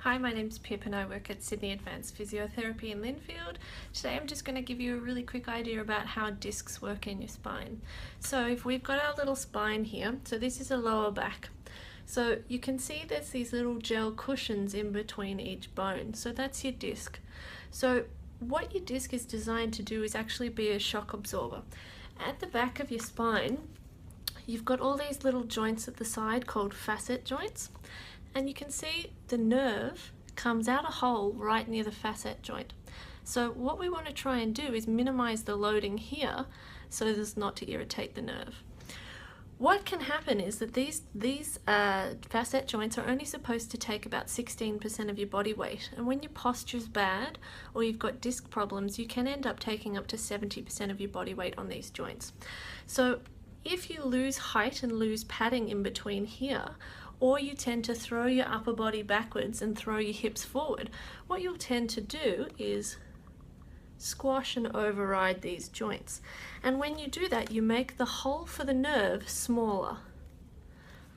Hi, my name's Pip and I work at Sydney Advanced Physiotherapy in Linfield. Today I'm just going to give you a really quick idea about how discs work in your spine. So if we've got our little spine here, so this is a lower back. So you can see there's these little gel cushions in between each bone. So that's your disc. So what your disc is designed to do is actually be a shock absorber. At the back of your spine, you've got all these little joints at the side called facet joints. And you can see the nerve comes out a hole right near the facet joint. So what we want to try and do is minimize the loading here so as not to irritate the nerve. What can happen is that these facet joints are only supposed to take about 16% of your body weight, and when your posture's bad or you've got disc problems, you can end up taking up to 70% of your body weight on these joints. So if you lose height and lose padding in between here, or you tend to throw your upper body backwards and throw your hips forward, what you'll tend to do is squash and override these joints. And when you do that, you make the hole for the nerve smaller.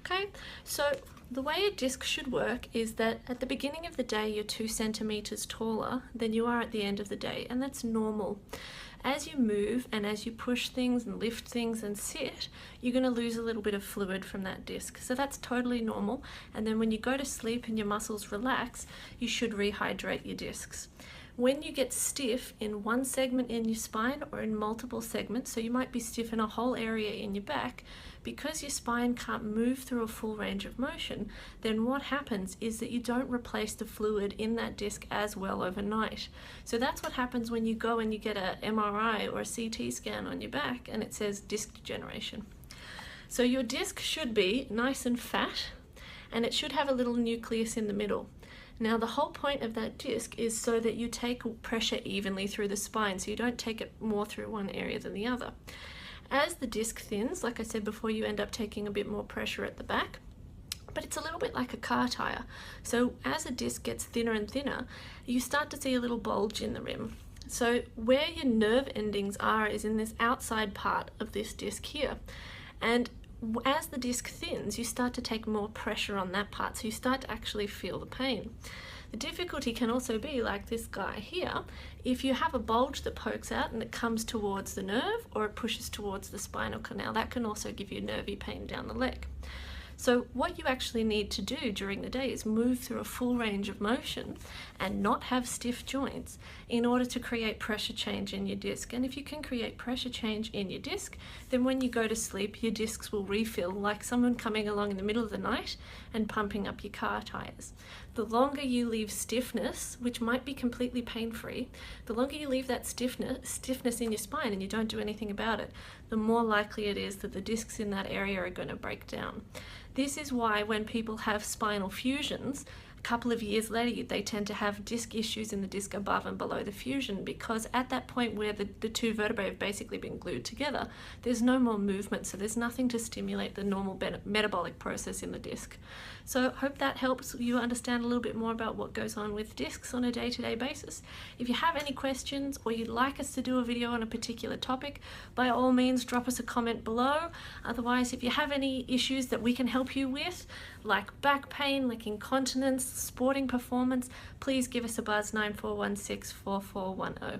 Okay, so the way a disc should work is that at the beginning of the day, you're 2 centimeters taller than you are at the end of the day, and that's normal. As you move and as you push things and lift things and sit, you're going to lose a little bit of fluid from that disc. So that's totally normal. And then when you go to sleep and your muscles relax, you should rehydrate your discs. When you get stiff in one segment in your spine or in multiple segments, so you might be stiff in a whole area in your back, because your spine can't move through a full range of motion, then what happens is that you don't replace the fluid in that disc as well overnight. So that's what happens when you go and you get an MRI or a CT scan on your back and it says disc degeneration. So your disc should be nice and fat, and it should have a little nucleus in the middle. Now the whole point of that disc is so that you take pressure evenly through the spine, so you don't take it more through one area than the other. As the disc thins, like I said before, you end up taking a bit more pressure at the back, but it's a little bit like a car tire. So as a disc gets thinner and thinner, you start to see a little bulge in the rim. So where your nerve endings are is in this outside part of this disc here. And as the disc thins, you start to take more pressure on that part, so you start to actually feel the pain. The difficulty can also be like this guy here. If you have a bulge that pokes out and it comes towards the nerve or it pushes towards the spinal canal, that can also give you nervy pain down the leg. So what you actually need to do during the day is move through a full range of motion and not have stiff joints in order to create pressure change in your disc. And if you can create pressure change in your disc, then when you go to sleep, your discs will refill like someone coming along in the middle of the night and pumping up your car tires. The longer you leave stiffness, which might be completely pain-free, the longer you leave that stiffness in your spine and you don't do anything about it, the more likely it is that the discs in that area are going to break down. This is why when people have spinal fusions, a couple of years later, they tend to have disc issues in the disc above and below the fusion, because at that point where the two vertebrae have basically been glued together, there's no more movement, so there's nothing to stimulate the normal metabolic process in the disc. So hope that helps you understand a little bit more about what goes on with discs on a day-to-day basis. If you have any questions or you'd like us to do a video on a particular topic, by all means drop us a comment below. Otherwise, if you have any issues that we can help you with, like back pain, like incontinence, sporting performance, please give us a buzz, 9416 4410.